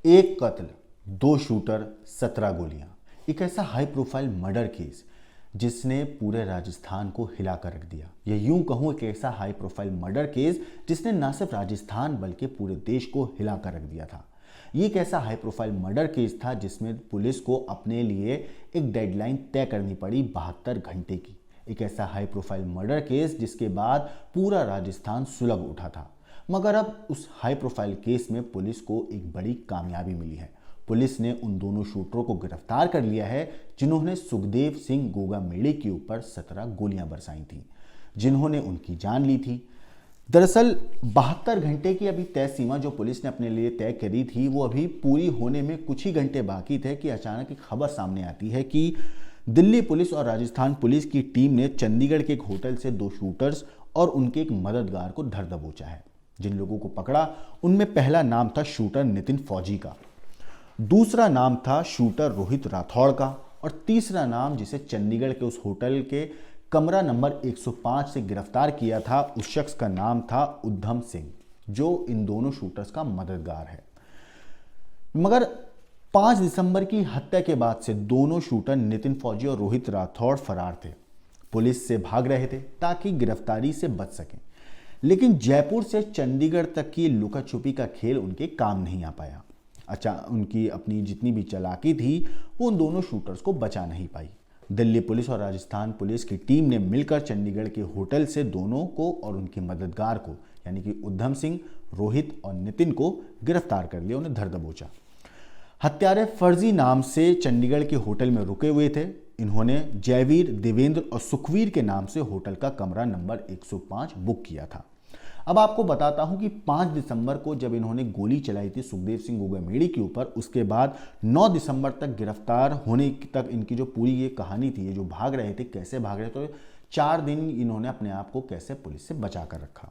एक कत्ल, दो शूटर, 17 गोलियां। एक ऐसा हाई प्रोफाइल मर्डर केस जिसने पूरे राजस्थान को हिला कर रख दिया। या यूं कहूं, एक ऐसा हाई प्रोफाइल मर्डर केस जिसने न सिर्फ राजस्थान बल्कि पूरे देश को हिला कर रख दिया था। ये एक ऐसा हाई प्रोफाइल मर्डर केस था जिसमें पुलिस को अपने लिए एक डेडलाइन तय करनी पड़ी 72 घंटे की। एक ऐसा हाई प्रोफाइल मर्डर केस जिसके बाद पूरा राजस्थान सुलग उठा था। मगर अब उस हाई प्रोफाइल केस में पुलिस को एक बड़ी कामयाबी मिली है। पुलिस ने उन दोनों शूटरों को गिरफ्तार कर लिया है जिन्होंने सुखदेव सिंह गोगामेड़ी के ऊपर 17 गोलियां बरसाई थी, जिन्होंने उनकी जान ली थी। दरअसल 72 घंटे की अभी तय सीमा जो पुलिस ने अपने लिए तय करी थी, वो अभी पूरी होने में कुछ ही घंटे बाकी थे कि अचानक एक खबर सामने आती है कि दिल्ली पुलिस और राजस्थान पुलिस की टीम ने चंडीगढ़ के एक होटल से दो शूटर्स और उनके एक मददगार को धर दबोचा है। जिन लोगों को पकड़ा उनमें पहला नाम था शूटर नितिन फौजी का, दूसरा नाम था शूटर रोहित राठौड़ का और तीसरा नाम जिसे चंडीगढ़ के उस होटल के कमरा नंबर 105 से गिरफ्तार किया था, उस शख्स का नाम था उद्धम सिंह, जो इन दोनों शूटर्स का मददगार है। मगर 5 दिसंबर की हत्या के बाद से दोनों शूटर नितिन फौजी और रोहित राठौड़ फरार थे, पुलिस से भाग रहे थे ताकि गिरफ्तारी से बच सकें। लेकिन जयपुर से चंडीगढ़ तक की लुका छुपी का खेल उनके काम नहीं आ पाया। अच्छा, उनकी अपनी जितनी भी चालाकी थी वो उन दोनों शूटर्स को बचा नहीं पाई। दिल्ली पुलिस और राजस्थान पुलिस की टीम ने मिलकर चंडीगढ़ के होटल से दोनों को और उनके मददगार को, यानी कि उद्धम सिंह, रोहित और नितिन को गिरफ्तार कर लिया, उन्हें धर दबोचा। हत्यारे फर्जी नाम से चंडीगढ़ के होटल में रुके हुए थे। इन्होंने जयवीर, देवेंद्र और सुखवीर के नाम से होटल का कमरा नंबर 105 बुक किया था। अब आपको बताता हूं कि 5 दिसंबर को जब इन्होंने गोली चलाई थी सुखदेव सिंह गोगामेड़ी के ऊपर, उसके बाद 9 दिसंबर तक गिरफ्तार होने तक इनकी जो पूरी ये कहानी थी, ये जो भाग रहे थे, कैसे भाग रहे थे, तो 4 दिन इन्होंने अपने आप को कैसे पुलिस से बचा कर रखा,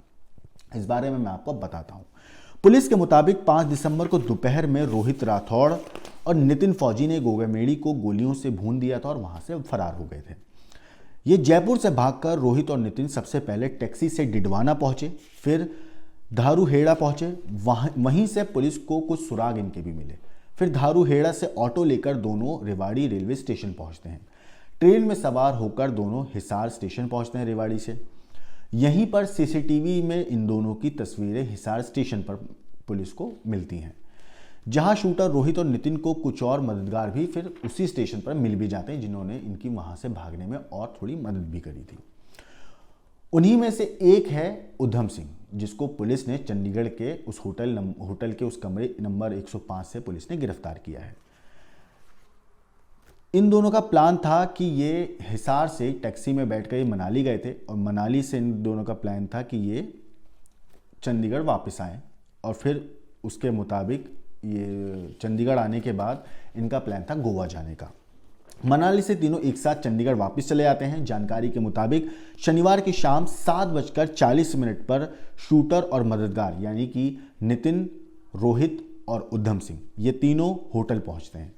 इस बारे में मैं आपको बताता हूं। पुलिस के मुताबिक 5 दिसंबर को दोपहर में रोहित राठौड़ और नितिन फौजी ने गोगामेड़ी को गोलियों से भून दिया था और वहां से फरार हो गए थे। ये जयपुर से भागकर रोहित और नितिन सबसे पहले टैक्सी से डिडवाना पहुंचे, फिर धारूहेड़ा पहुंचे। वहीं से पुलिस को कुछ सुराग इनके भी मिले। फिर धारूहेड़ा से ऑटो लेकर दोनों रेवाड़ी रेलवे स्टेशन पहुंचते हैं। ट्रेन में सवार होकर दोनों हिसार स्टेशन पहुंचते हैं रेवाड़ी से। यहीं पर सीसीटीवी में इन दोनों की तस्वीरें हिसार स्टेशन पर पुलिस को मिलती हैं, जहां शूटर रोहित और नितिन को कुछ और मददगार भी फिर उसी स्टेशन पर मिल भी जाते हैं, जिन्होंने इनकी वहां से भागने में और थोड़ी मदद भी करी थी। उन्हीं में से एक है उद्धम सिंह, जिसको पुलिस ने चंडीगढ़ के उस होटल के उस कमरे नंबर 105 से पुलिस ने गिरफ्तार किया है। इन दोनों का प्लान था कि ये हिसार से टैक्सी में बैठकर मनाली गए थे और मनाली से इन दोनों का प्लान था कि ये चंडीगढ़ वापस आए और फिर उसके मुताबिक ये चंडीगढ़ आने के बाद इनका प्लान था गोवा जाने का। मनाली से तीनों एक साथ चंडीगढ़ वापस चले आते हैं। जानकारी के मुताबिक शनिवार की शाम 7:40 पर शूटर और मददगार यानी कि नितिन, रोहित और उद्धम सिंह ये तीनों होटल पहुंचते हैं।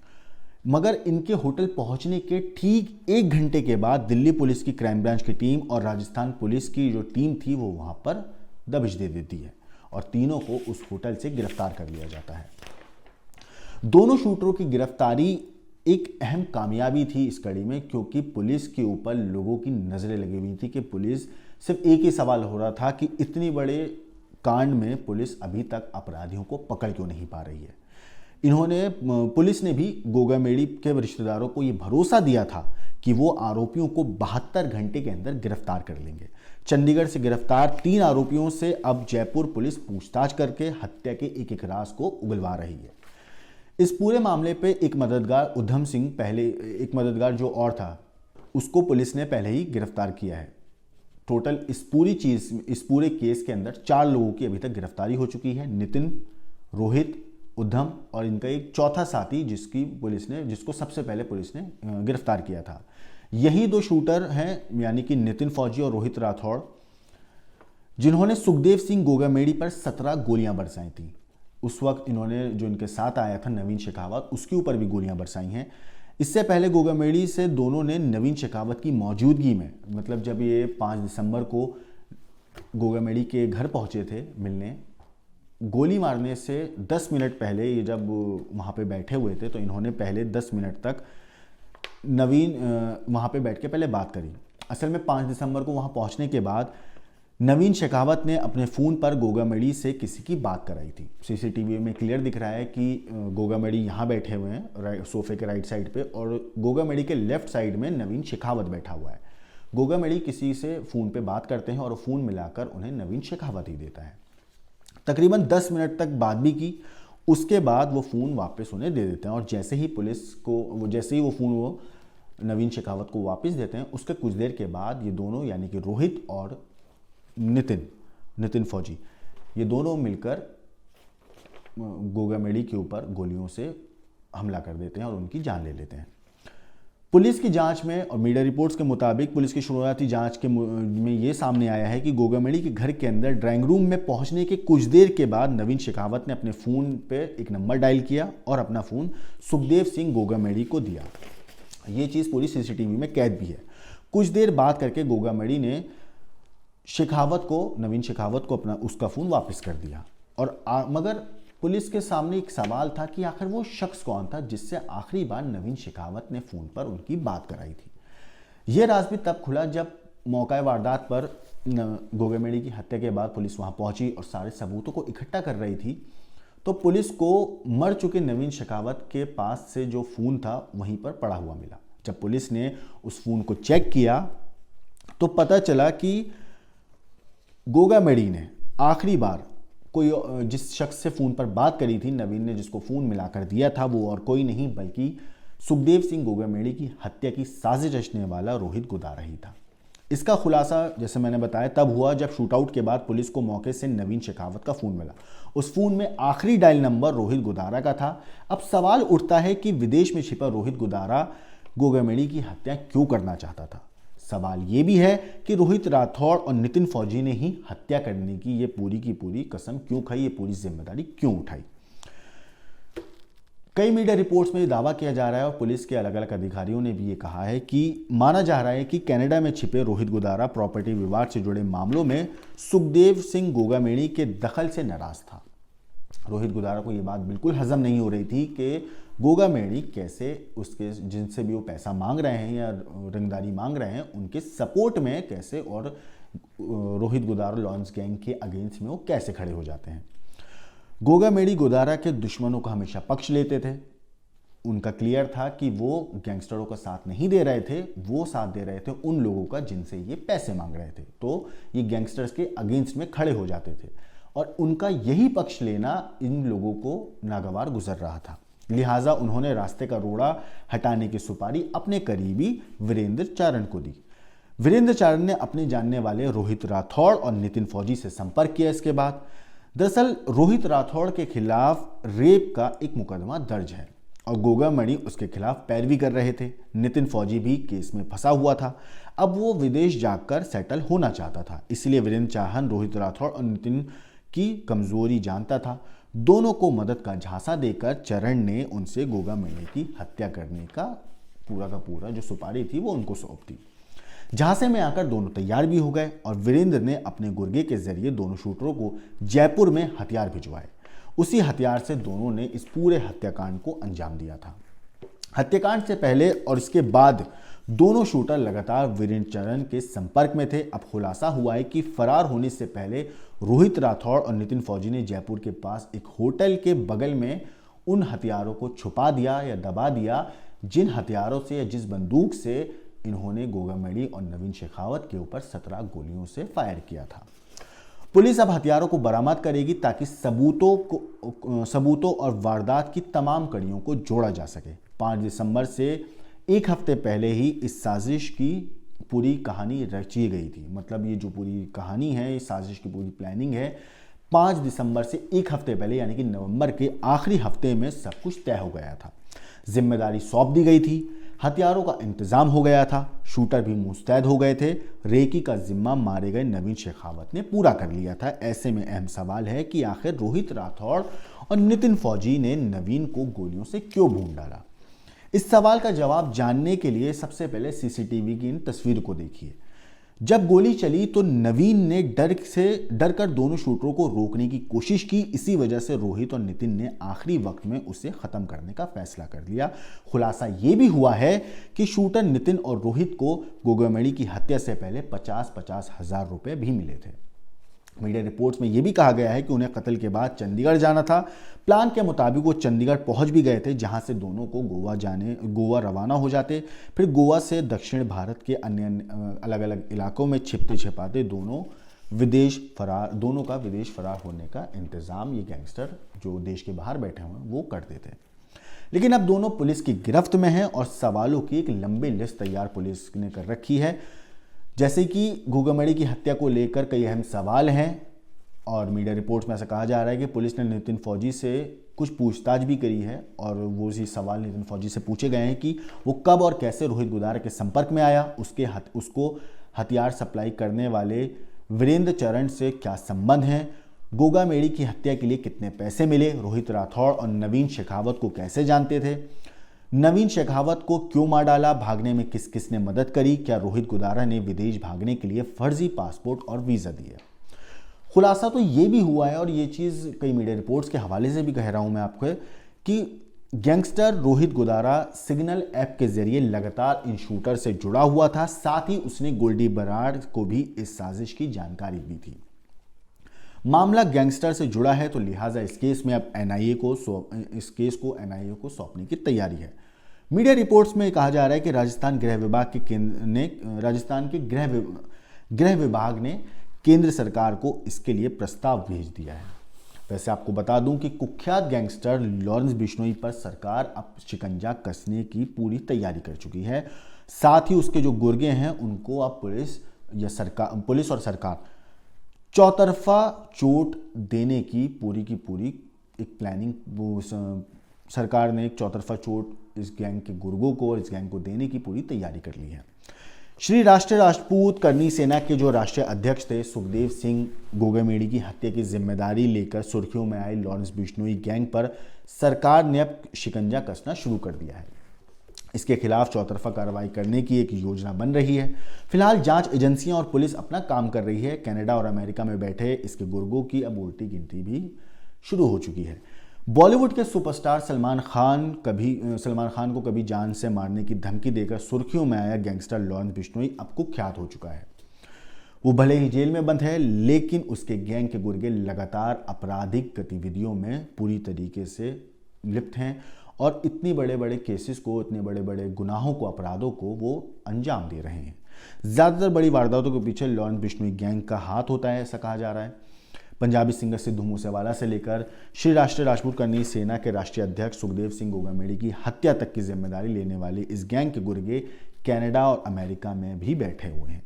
मगर इनके होटल पहुंचने के ठीक 1 घंटे के बाद दिल्ली पुलिस की क्राइम ब्रांच की टीम और राजस्थान पुलिस की जो टीम थी वो वहां पर दबिश दे देती है और तीनों को उस होटल से गिरफ्तार कर लिया जाता है। दोनों शूटरों की गिरफ्तारी एक अहम कामयाबी थी इस कड़ी में, क्योंकि पुलिस के ऊपर लोगों की नजरें लगी हुई थी कि पुलिस सिर्फ एक ही सवाल हो रहा था कि इतनी बड़े कांड में पुलिस अभी तक अपराधियों को पकड़ क्यों नहीं पा रही है। पुलिस ने भी गोगामेड़ी के रिश्तेदारों को यह भरोसा दिया था कि वो आरोपियों को 72 घंटे के अंदर गिरफ्तार कर लेंगे। चंडीगढ़ से गिरफ्तार 3 आरोपियों से अब जयपुर पुलिस पूछताछ करके हत्या के एक राज को उगलवा रही है। इस पूरे मामले पे एक मददगार उद्धम सिंह, पहले एक मददगार जो और था, उसको पुलिस ने पहले ही गिरफ्तार किया है। टोटल इस पूरे केस के अंदर 4 लोगों की अभी तक गिरफ्तारी हो चुकी है, नितिन, रोहित, उद्धम और इनका एक चौथा साथी जिसको सबसे पहले पुलिस ने गिरफ्तार किया था। यही 2 शूटर हैं, यानी कि नितिन फौजी और रोहित राठौड़, जिन्होंने सुखदेव सिंह गोगामेड़ी पर 17 गोलियां बरसाई थी। उस वक्त इन्होंने जो इनके साथ आया था नवीन शेखावत, उसके ऊपर भी गोलियां बरसाई हैं। इससे पहले गोगामेड़ी से दोनों ने नवीन शेखावत की मौजूदगी में, मतलब जब ये 5 दिसंबर को गोगामेड़ी के घर पहुंचे थे मिलने, गोली मारने से 10 मिनट पहले ये जब वहाँ पे बैठे हुए थे तो इन्होंने पहले 10 मिनट तक नवीन वहाँ पे बैठ के पहले बात करी। असल में 5 दिसंबर को वहाँ पहुँचने के बाद नवीन शेखावत ने अपने फ़ोन पर गोगामेडी से किसी की बात कराई थी। सीसीटीवी में क्लियर दिख रहा है कि गोगामेडी यहाँ बैठे हुए हैं सोफे के राइट साइड पे और गोगामेडी के लेफ्ट साइड में नवीन शेखावत बैठा हुआ है। गोगामेडी किसी से फ़ोन पे बात करते हैं और फ़ोन मिलाकर उन्हें नवीन शेखावत ही देता है। तकरीबन 10 मिनट तक बात भी की, उसके बाद वो फ़ोन वापस उन्हें दे देते हैं और जैसे ही वो फ़ोन वो नवीन शेखावत को वापस देते हैं उसके कुछ देर के बाद ये दोनों यानी कि रोहित और नितिन फौजी ये दोनों मिलकर गोगामेडी के ऊपर गोलियों से हमला कर देते हैं और उनकी जान ले लेते हैं। पुलिस की जांच में और मीडिया रिपोर्ट्स के मुताबिक पुलिस की शुरुआती जांच में ये सामने आया है कि गोगामेडी के घर के अंदर ड्राइंग रूम में पहुंचने के कुछ देर के बाद नवीन शेखावत ने अपने फ़ोन पे एक नंबर डायल किया और अपना फ़ोन सुखदेव सिंह गोगामेडी को दिया। ये चीज़ पूरी सीसीटीवी में कैद भी है। कुछ देर बात करके गोगामेडी ने नवीन शेखावत को उसका फ़ोन वापस कर दिया और मगर पुलिस के सामने एक सवाल था कि आखिर वो शख्स कौन था जिससे आखिरी बार नवीन शेखावत ने फ़ोन पर उनकी बात कराई थी। यह राज भी तब खुला जब मौका वारदात पर गोगामेडी की हत्या के बाद पुलिस वहाँ पहुंची और सारे सबूतों को इकट्ठा कर रही थी तो पुलिस को मर चुके नवीन शेखावत के पास से जो फ़ोन था वहीं पर पड़ा हुआ मिला। जब पुलिस ने उस फ़ोन को चेक किया तो पता चला कि गोगामेडी ने आखिरी बार कोई जिस शख्स से फ़ोन पर बात करी थी, नवीन ने जिसको फ़ोन मिलाकर दिया था, वो और कोई नहीं बल्कि सुखदेव सिंह गोगामेडी की हत्या की साजिश रचने वाला रोहित गुदारा ही था। इसका खुलासा जैसे मैंने बताया तब हुआ जब शूटआउट के बाद पुलिस को मौके से नवीन शेखावत का फ़ोन मिला। उस फ़ोन में आखिरी डायल नंबर रोहित गुदारा का था। अब सवाल उठता है कि विदेश में छिपा रोहित गुदारा गोगामेडी की हत्या क्यों करना चाहता था। सवाल ये भी है कि रोहित राठौड़ और नितिन फौजी ने ही हत्या करने की ये पूरी की पूरी कसम क्यों खाई, ये पूरी जिम्मेदारी क्यों उठाई। कई मीडिया रिपोर्ट्स में ये दावा किया जा रहा है और पुलिस के अलग अलग अधिकारियों ने भी ये कहा है कि माना जा रहा है कि कनाडा में छिपे रोहित गुदारा प्रॉपर्टी विवाद से जुड़े मामलों में सुखदेव सिंह गोगामेडी के दखल से नाराज था। रोहित गुदारा को ये बात बिल्कुल हजम नहीं हो रही थी कि गोगामेडी कैसे उसके जिनसे भी वो पैसा मांग रहे हैं या रंगदारी मांग रहे हैं उनके सपोर्ट में कैसे और रोहित गुदारा लॉन्स गैंग के अगेंस्ट में वो कैसे खड़े हो जाते हैं। गोगामेडी गुदारा के दुश्मनों का हमेशा पक्ष लेते थे। उनका क्लियर था कि वो गैंगस्टरों का साथ नहीं दे रहे थे, वो साथ दे रहे थे उन लोगों का जिनसे ये पैसे मांग रहे थे। तो ये गैंगस्टर्स के अगेंस्ट में खड़े हो जाते थे और उनका यही पक्ष लेना इन लोगों को नागवार गुजर रहा था। लिहाजा उन्होंने रास्ते का रोड़ा हटाने की सुपारी अपने करीबी वीरेंद्र चारण को दी। वीरेंद्र चारण ने अपने जानने वाले रोहित राठौड़ और नितिन फौजी से संपर्क किया। इसके बाद दरअसल रोहित राठौड़ के खिलाफ रेप का एक मुकदमा दर्ज है और गोगामेडी उसके खिलाफ पैरवी कर रहे थे। नितिन फौजी भी केस में फंसा हुआ था। अब वो विदेश जाकर सेटल होना चाहता था, इसलिए वीरेंद्र चारण रोहित राठौड़ और नितिन की कमजोरी जानता था। दोनों को मदद का झांसा देकर चरण ने उनसे गोगामेडी की हत्या करने का पूरा जो सुपारी थी वो उनको सौंप दी। झांसे में आकर दोनों तैयार भी हो गए और वीरेंद्र ने अपने गुर्गे के जरिए दोनों शूटरों को जयपुर में हथियार भिजवाए। उसी हथियार से दोनों ने इस पूरे हत्याकांड को अंजाम दिया था। हत्याकांड से पहले और इसके बाद दोनों शूटर लगातार वीरेंद्र चारण के संपर्क में थे। अब खुलासा हुआ है कि फरार होने से पहले रोहित राठौड़ और नितिन फौजी ने जयपुर के पास एक होटल के बगल में उन हथियारों को छुपा दिया या दबा दिया जिन हथियारों से या जिस बंदूक से इन्होंने गोगामेडी और नवीन शेखावत के ऊपर 17 गोलियों से फायर किया था। पुलिस अब हथियारों को बरामद करेगी ताकि सबूतों और वारदात की तमाम कड़ियों को जोड़ा जा सके। 5 दिसंबर से एक हफ्ते पहले ही इस साजिश की पूरी कहानी रची गई थी। मतलब ये जो पूरी कहानी है, इस साजिश की पूरी प्लानिंग है, 5 दिसंबर से एक हफ्ते पहले यानी कि नवंबर के आखिरी हफ्ते में सब कुछ तय हो गया था। जिम्मेदारी सौंप दी गई थी, हथियारों का इंतजाम हो गया था, शूटर भी मुस्तैद हो गए थे। रेकी का जिम्मा मारे गए नवीन शेखावत ने पूरा कर लिया था। ऐसे में अहम सवाल है कि आखिर रोहित राठौड़ और नितिन फौजी ने नवीन को गोलियों से क्यों भून डाला। इस सवाल का जवाब जानने के लिए सबसे पहले सीसीटीवी की इन तस्वीर को देखिए। जब गोली चली तो नवीन ने डर कर दोनों शूटरों को रोकने की कोशिश की। इसी वजह से रोहित और नितिन ने आखिरी वक्त में उसे खत्म करने का फैसला कर लिया। खुलासा यह भी हुआ है कि शूटर नितिन और रोहित को गोगामेडी की हत्या से पहले 50-50 हजार रुपए भी मिले थे। मीडिया रिपोर्ट्स में यह भी कहा गया है कि उन्हें कत्ल के बाद चंडीगढ़ जाना था। प्लान के मुताबिक वो चंडीगढ़ पहुंच भी गए थे, जहां से दोनों को गोवा रवाना हो जाते। फिर गोवा से दक्षिण भारत के अन्य अलग अलग इलाकों में छिपते छिपाते दोनों का विदेश फरार होने का इंतजाम ये गैंगस्टर जो देश के बाहर बैठे हुए हैं वो करते थे। लेकिन अब दोनों पुलिस की गिरफ्त में हैं और सवालों की एक लंबी लिस्ट तैयार पुलिस ने कर रखी है। जैसे कि गोगामेडी की हत्या को लेकर कई अहम सवाल हैं और मीडिया रिपोर्ट्स में ऐसा कहा जा रहा है कि पुलिस ने नितिन फौजी से कुछ पूछताछ भी करी है और वो इसी सवाल नितिन फौजी से पूछे गए हैं कि वो कब और कैसे रोहित गुदारा के संपर्क में आया, उसको हथियार सप्लाई करने वाले वीरेंद्र चरण से क्या संबंध है, गोगामेडी की हत्या के लिए कितने पैसे मिले, रोहित राठौड़ और नवीन शेखावत को कैसे जानते थे, नवीन शेखावत को क्यों मार डाला, भागने में किस किस ने मदद करी, क्या रोहित गुदारा ने विदेश भागने के लिए फर्जी पासपोर्ट और वीज़ा दिए। खुलासा तो ये भी हुआ है और ये चीज़ कई मीडिया रिपोर्ट्स के हवाले से भी कह रहा हूँ मैं आपको कि gangster Rohit Gudara signal app के जरिए लगातार इन शूटर से जुड़ा हुआ था। साथ ही उसने गोल्डी बराड़ को भी इस साजिश की जानकारी दी थी। मामला गैंगस्टर से जुड़ा है तो लिहाजा इस केस में अब इस केस को एनआईए को सौंपने की तैयारी है। मीडिया रिपोर्ट्स में कहा जा रहा है कि राजस्थान के गृह विभाग ने केंद्र सरकार को इसके लिए प्रस्ताव भेज दिया है। वैसे आपको बता दूं कि कुख्यात गैंगस्टर लॉरेंस बिश्नोई पर सरकार अब शिकंजा कसने की पूरी तैयारी कर चुकी है। साथ ही उसके जो गुर्गे हैं उनको अब पुलिस और सरकार चौतरफा चोट देने की पूरी एक प्लानिंग सरकार ने एक चौतरफा चोट इस गैंग के गुर्गों को और इस गैंग को देने की पूरी तैयारी कर ली है। श्री राष्ट्रीय राजपूत करनी सेना के जो राष्ट्रीय अध्यक्ष थे सुखदेव सिंह गोगामेडी की हत्या की जिम्मेदारी लेकर सुर्खियों में आए लॉरेंस बिश्नोई गैंग पर सरकार ने अब शिकंजा कसना शुरू कर दिया है। इसके खिलाफ चौतरफा कार्रवाई करने की एक योजना बन रही है। फिलहाल जांच एजेंसियां और पुलिस अपना काम कर रही है। कनाडा और अमेरिका में बैठे इसके गुर्गों की अब उल्टी गिनती भी शुरू हो चुकी है। बॉलीवुड के सुपरस्टार सलमान खान को कभी जान से मारने की धमकी देकर सुर्खियों में आया गैंगस्टर लॉरेंस बिश्नोई अब कुख्यात हो चुका है। वो भले ही जेल में बंद है लेकिन उसके गैंग के गुर्गे लगातार आपराधिक गतिविधियों में पूरी तरीके से लिप्त हैं और इतनी बड़े केसेस को, इतने बड़े गुनाहों को, अपराधों को वो अंजाम दे रहे हैं। ज़्यादातर बड़ी वारदातों के पीछे लॉरेंस बिश्नोई गैंग का हाथ होता है, ऐसा कहा जा रहा है। पंजाबी सिंगर सिद्धू मूसेवाला से लेकर श्री राष्ट्रीय राजपूत करनी सेना के राष्ट्रीय अध्यक्ष सुखदेव सिंह गोगामेडी की हत्या तक की जिम्मेदारी लेने वाले इस गैंग के गुर्गे कनाडा और अमेरिका में भी बैठे हुए हैं।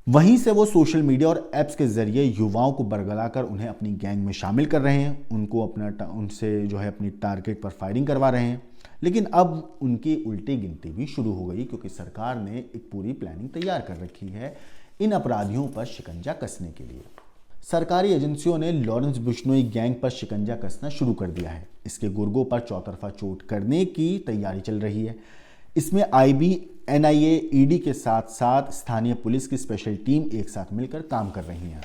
वहीं से वो सोशल मीडिया और ऐप्स के जरिए युवाओं को बरगलाकर उन्हें अपनी गैंग में शामिल कर रहे हैं, उनसे जो है अपनी टारगेट पर फायरिंग करवा रहे हैं। लेकिन अब उनकी उल्टी गिनती भी शुरू हो गई क्योंकि सरकार ने एक पूरी प्लानिंग तैयार कर रखी है इन अपराधियों पर शिकंजा कसने के लिए। सरकारी एजेंसियों ने लॉरेंस बिश्नोई गैंग पर शिकंजा कसना शुरू कर दिया है। इसके गुर्गों पर चौतरफा चोट करने की तैयारी चल रही है। इसमें आईबी, एनआईए, ईडी के साथ साथ स्थानीय पुलिस की स्पेशल टीम एक साथ मिलकर काम कर रही है।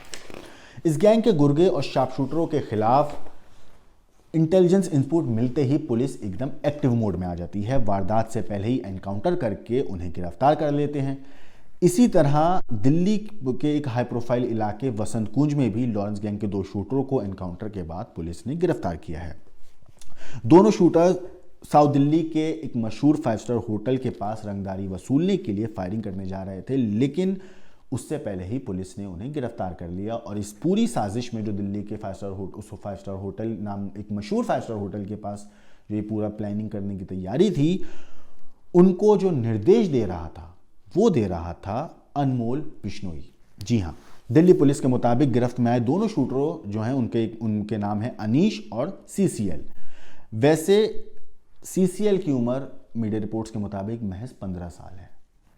इस गैंग के गुर्गे और शार्पशूटरों के खिलाफ इंटेलिजेंस इनपुट मिलते ही पुलिस एकदम एक्टिव मोड में आ जाती है। वारदात से पहले ही एनकाउंटर करके उन्हें गिरफ्तार कर लेते हैं। इसी तरह दिल्ली के एक हाई प्रोफाइल इलाके वसंत कुंज में भी लॉरेंस गैंग के 2 शूटरों को एनकाउंटर के बाद पुलिस ने गिरफ्तार किया है। दोनों शूटर साउथ दिल्ली के एक मशहूर 5 स्टार होटल के पास रंगदारी वसूलने के लिए फायरिंग करने जा रहे थे, लेकिन उससे पहले ही पुलिस ने उन्हें गिरफ्तार कर लिया। और इस पूरी साजिश में जो दिल्ली के 5 स्टार होटल नाम एक मशहूर 5 स्टार होटल के पास जो ये पूरा प्लानिंग करने की तैयारी थी, उनको जो निर्देश दे रहा था वो दे रहा था अनमोल बिश्नोई। जी हाँ, दिल्ली पुलिस के मुताबिक गिरफ्त में आए दोनों शूटरों जो हैं उनके नाम है अनीश और सीसीएल। वैसे सीसीएल की उम्र मीडिया रिपोर्ट्स के मुताबिक महज 15 साल है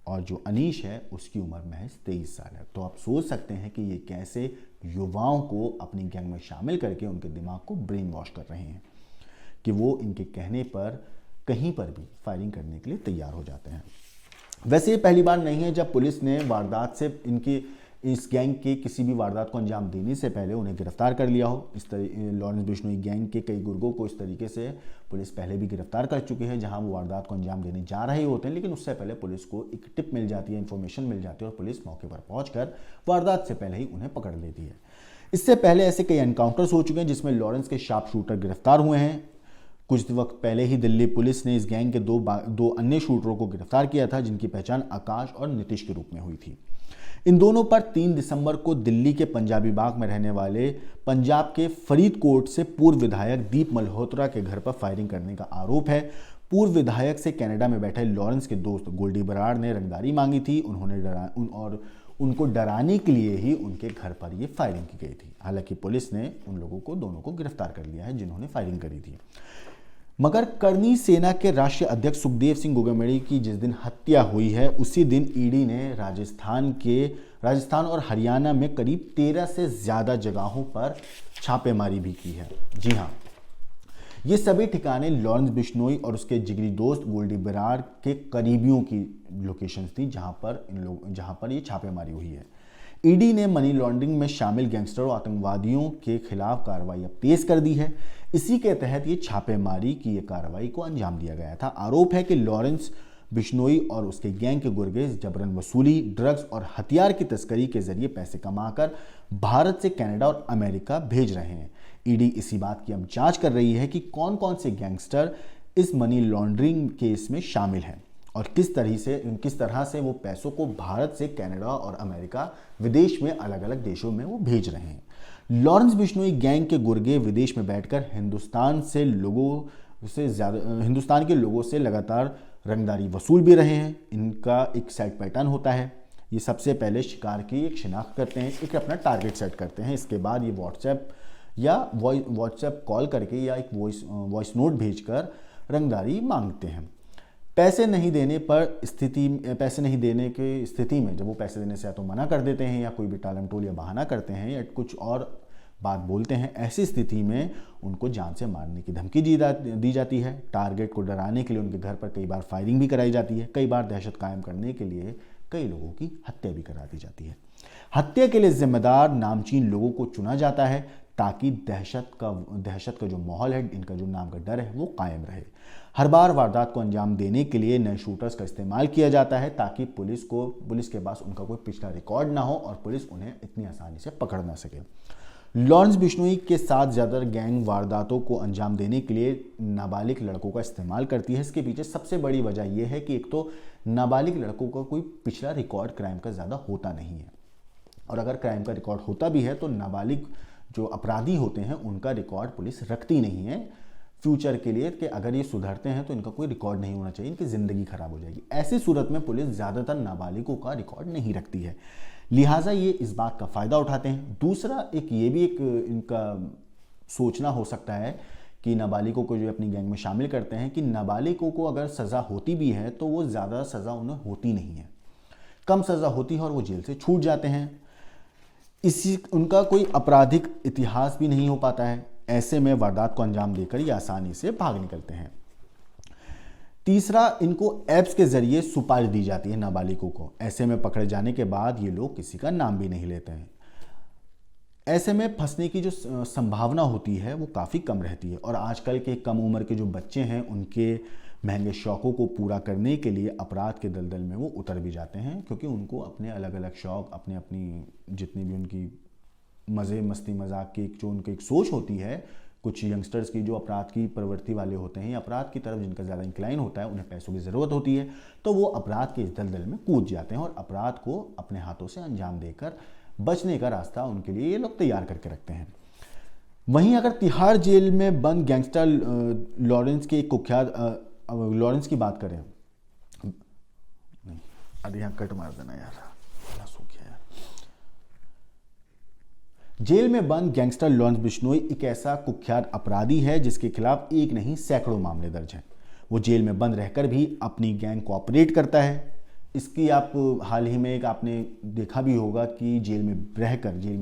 और जो अनीश है उसकी उम्र महज 23 साल है। तो आप सोच सकते हैं कि ये कैसे युवाओं को अपनी गैंग में शामिल करके उनके दिमाग को ब्रेन वॉश कर रहे हैं कि वो इनके कहने पर कहीं पर भी फायरिंग करने के लिए तैयार हो जाते हैं। वैसे ये पहली बार नहीं है जब पुलिस ने वारदात से इस गैंग के किसी भी वारदात को अंजाम देने से पहले उन्हें गिरफ्तार कर लिया हो। इस तरह लॉरेंस बिश्नोई गैंग के कई गुर्गों को इस तरीके से पुलिस पहले भी गिरफ्तार कर चुकी है, जहां वो वारदात को अंजाम देने जा रहे होते हैं, लेकिन उससे पहले पुलिस को एक टिप मिल जाती है, इन्फॉर्मेशन मिल जाती है और पुलिस मौके पर पहुंचकर वारदात से पहले ही उन्हें पकड़ लेती है। इससे पहले ऐसे कई एनकाउंटर्स हो चुके हैं जिसमें लॉरेंस के शार्प शूटर गिरफ्तार हुए हैं। कुछ वक्त पहले ही दिल्ली पुलिस ने इस गैंग के दो अन्य शूटरों को गिरफ्तार किया था, जिनकी पहचान आकाश और नीतीश के रूप में हुई थी। इन दोनों पर 3 दिसंबर को दिल्ली के पंजाबी बाग में रहने वाले पंजाब के फरीदकोट से पूर्व विधायक दीप मल्होत्रा के घर पर फायरिंग करने का आरोप है। पूर्व विधायक से कनाडा में बैठे लॉरेंस के दोस्त गोल्डी बराड़ ने रंगदारी मांगी थी। उनको डराने के लिए ही उनके घर पर ये फायरिंग की गई थी। हालांकि पुलिस ने उन लोगों को दोनों को गिरफ्तार कर लिया है जिन्होंने फायरिंग करी थी। मगर करनी सेना के राष्ट्रीय अध्यक्ष सुखदेव सिंह गोगमेड़ी की जिस दिन हत्या हुई है, उसी दिन ईडी ने राजस्थान और हरियाणा में करीब 13 से ज्यादा जगहों पर छापेमारी भी की है। जी हाँ, ये सभी ठिकाने लॉरेंस बिश्नोई और उसके जिगरी दोस्त गोल्डी बराड़ के करीबियों की लोकेशंस थी, जहां पर ये छापेमारी हुई है। ईडी ने मनी लॉन्ड्रिंग में शामिल गैंगस्टरों और आतंकवादियों के खिलाफ कार्रवाई अब तेज कर दी है। इसी के तहत ये छापेमारी की ये कार्रवाई को अंजाम दिया गया था। आरोप है कि लॉरेंस बिश्नोई और उसके गैंग के गुर्गेज जबरन वसूली, ड्रग्स और हथियार की तस्करी के जरिए पैसे कमाकर भारत से कनाडा और अमेरिका भेज रहे हैं। ईडी इसी बात की अब जांच कर रही है कि कौन कौन से गैंगस्टर इस मनी लॉन्ड्रिंग केस में शामिल हैं और किस तरह से वो पैसों को भारत से कनाडा और अमेरिका विदेश में अलग अलग देशों में वो भेज रहे हैं। लॉरेंस बिश्नोई गैंग के गुर्गे विदेश में बैठकर हिंदुस्तान के लोगों से लगातार रंगदारी वसूल भी रहे हैं। इनका एक सेट पैटर्न होता है। ये सबसे पहले शिकार की एक शिनाख्त करते हैं, एक अपना टारगेट सेट करते हैं। इसके बाद ये व्हाट्सएप कॉल करके या एक वॉइस नोट भेजकर रंगदारी मांगते हैं। पैसे नहीं देने की स्थिति में जब वो पैसे देने से या तो मना कर देते हैं या कोई भी टालम टोल या बहाना करते हैं या कुछ और बात बोलते हैं, ऐसी स्थिति में उनको जान से मारने की धमकी दी जाती है। टारगेट को डराने के लिए उनके घर पर कई बार फायरिंग भी कराई जाती है। कई बार दहशत कायम करने के लिए कई लोगों की हत्या भी करा दी जाती है। हत्या के लिए जिम्मेदार नामचीन लोगों को चुना जाता है ताकि दहशत का जो माहौल है, इनका जो नाम का डर है, वो कायम रहे। हर बार वारदात को अंजाम देने के लिए नए शूटर्स का इस्तेमाल किया जाता है ताकि पुलिस के पास उनका कोई पिछला रिकॉर्ड ना हो और पुलिस उन्हें इतनी आसानी से पकड़ ना सके। लॉरेंस बिश्नोई के साथ ज़्यादातर गैंग वारदातों को अंजाम देने के लिए नाबालिग लड़कों का इस्तेमाल करती है। इसके पीछे सबसे बड़ी वजह यह है कि एक तो नाबालिग लड़कों का कोई पिछला रिकॉर्ड क्राइम का ज़्यादा होता नहीं है, और अगर क्राइम का रिकॉर्ड होता भी है तो नाबालिग जो अपराधी होते हैं उनका रिकॉर्ड पुलिस रखती नहीं है फ्यूचर के लिए, कि अगर ये सुधरते हैं तो इनका कोई रिकॉर्ड नहीं होना चाहिए, इनकी ज़िंदगी खराब हो जाएगी। ऐसी सूरत में पुलिस ज़्यादातर नाबालिगों का रिकॉर्ड नहीं रखती है, लिहाजा ये इस बात का फ़ायदा उठाते हैं। दूसरा ये भी एक इनका सोचना हो सकता है कि नाबालिगों को जो अपनी गैंग में शामिल करते हैं कि नाबालिगों को अगर सज़ा होती भी है तो वो ज़्यादा सज़ा उन्हें होती नहीं है, कम सज़ा होती है और वो जेल से छूट जाते हैं। उनका कोई आपराधिक इतिहास भी नहीं हो पाता है। ऐसे में वारदात को अंजाम देकर ये आसानी से भाग निकलते हैं। तीसरा, इनको ऐप्स के जरिए सुपारी दी जाती है नाबालिगों को। ऐसे में पकड़े जाने के बाद ये लोग किसी का नाम भी नहीं लेते हैं। ऐसे में फंसने की जो संभावना होती है वो काफ़ी कम रहती है, और आजकल के कम उम्र के जो बच्चे हैं उनके महंगे शौक़ों को पूरा करने के लिए अपराध के दलदल में वो उतर भी जाते हैं, क्योंकि उनको अपने अलग अलग शौक़, अपनी जितनी भी उनकी मज़े मस्ती मजाक की जो उनकी एक सोच होती है, कुछ यंगस्टर्स की जो अपराध की प्रवृत्ति वाले होते हैं या अपराध की तरफ जिनका ज़्यादा इंक्लाइन होता है, उन्हें पैसों की ज़रूरत होती है, तो वो अपराध के इस दलदल में कूद जाते हैं और अपराध को अपने हाथों से अंजाम देकर बचने का रास्ता उनके लिए ये लोग तैयार करके रखते हैं। वहीं अगर तिहाड़ जेल में बंद गैंगस्टर लॉरेंस के कुख्यात लॉरेंस की बात करें, नहीं अरे यहाँ कट मार देना यार, जेल में बंद गैंगस्टर लॉरेंस बिश्नोई एक ऐसा कुख्यात अपराधी है जिसके खिलाफ एक नहीं सैकड़ों मामले दर्ज हैं। वो जेल में बंद रहकर भी अपनी गैंग को ऑपरेट करता है। इसकी आप हाल ही में एक आपने देखा भी होगा कि जेल में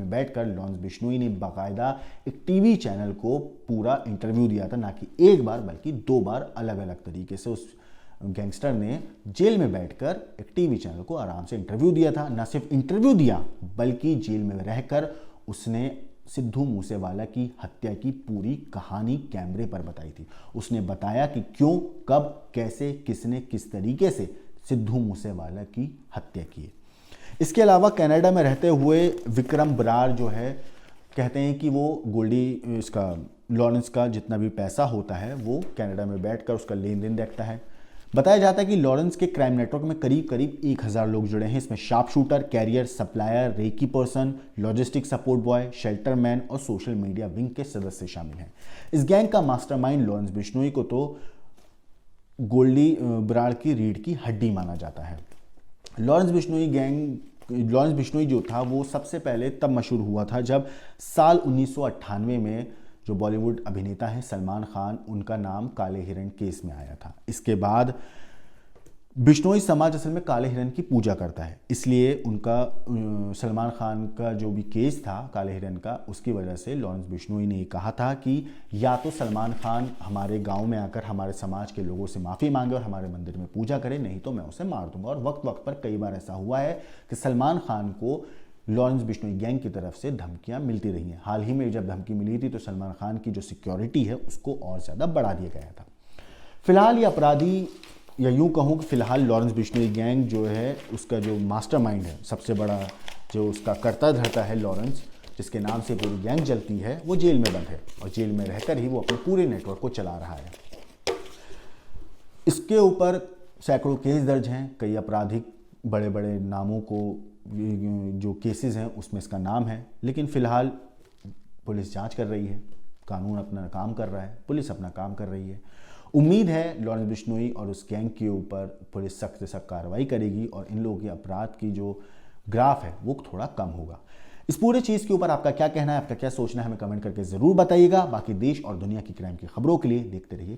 बैठकर लॉरेंस बिश्नोई ने बाकायदा एक टीवी चैनल को पूरा इंटरव्यू दिया था, ना कि एक बार बल्कि 2 बार अलग अलग तरीके से उस गैंगस्टर ने जेल में बैठकर एक टीवी चैनल को आराम से इंटरव्यू दिया था। न सिर्फ इंटरव्यू दिया बल्कि जेल में रहकर उसने सिद्धू मूसेवाला की हत्या की पूरी कहानी कैमरे पर बताई थी। उसने बताया कि क्यों, कब, कैसे, किसने किस तरीके से सिद्धू मूसेवाला की हत्या की। इसके अलावा कनाडा में रहते हुए विक्रम बरार जो है, कहते हैं कि वो गोल्डी इसका लॉरेंस का जितना भी पैसा होता है वो कनाडा में बैठकर उसका लेन देन देखता है। बताया जाता है कि लॉरेंस के क्राइम नेटवर्क में करीब करीब 1000 लोग जुड़े हैं। इसमें sharp shooter, carrier, supplier, recce person, logistic support boy, shelter man और सोशल मीडिया विंग के सदस्य शामिल हैं। इस गैंग का मास्टरमाइंड लॉरेंस बिश्नोई को तो गोल्डी बरार की रीढ़ की हड्डी माना जाता है। लॉरेंस बिश्नोई जो था वो सबसे पहले तब मशहूर हुआ था जब साल 1998 में जो बॉलीवुड अभिनेता हैं सलमान खान, उनका नाम काले हिरण केस में आया था। इसके बाद बिश्नोई समाज असल में काले हिरण की पूजा करता है, इसलिए उनका सलमान खान का जो भी केस था काले हिरण का, उसकी वजह से लॉरेंस बिश्नोई ने कहा था कि या तो सलमान खान हमारे गांव में आकर हमारे समाज के लोगों से माफ़ी मांगे और हमारे मंदिर में पूजा करे, नहीं तो मैं उसे मार दूंगा। और वक्त वक्त पर कई बार ऐसा हुआ है कि सलमान खान को लॉरेंस बिश्नोई गैंग की तरफ से धमकियां मिलती रही हैं। हाल ही में जब धमकी मिली थी तो सलमान खान की जो सिक्योरिटी है उसको और ज़्यादा बढ़ा दिया गया था। फिलहाल ये अपराधी, या यूं कहूँ कि फिलहाल लॉरेंस बिश्नोई गैंग जो है उसका जो मास्टरमाइंड है, सबसे बड़ा जो उसका कर्ता धर्ता है लॉरेंस, जिसके नाम से पूरी गैंग चलती है, वो जेल में बंद है और जेल में रहकर ही वो अपने पूरे नेटवर्क को चला रहा है। इसके ऊपर सैकड़ों केस दर्ज हैं, कई आपराधिक बड़े बड़े नामों को जो केसेस हैं उसमें इसका नाम है। लेकिन फिलहाल पुलिस जांच कर रही है, कानून अपना काम कर रहा है, पुलिस अपना काम कर रही है। उम्मीद है लॉरेंस बिश्नोई और उस गैंग के ऊपर पुलिस सख्त से सख्त कार्रवाई करेगी और इन लोगों के अपराध की जो ग्राफ है वो थोड़ा कम होगा। इस पूरे चीज़ के ऊपर आपका क्या कहना है, आपका क्या सोचना है, हमें कमेंट करके ज़रूर बताइएगा। बाकी देश और दुनिया की क्राइम की खबरों के लिए देखते रहिए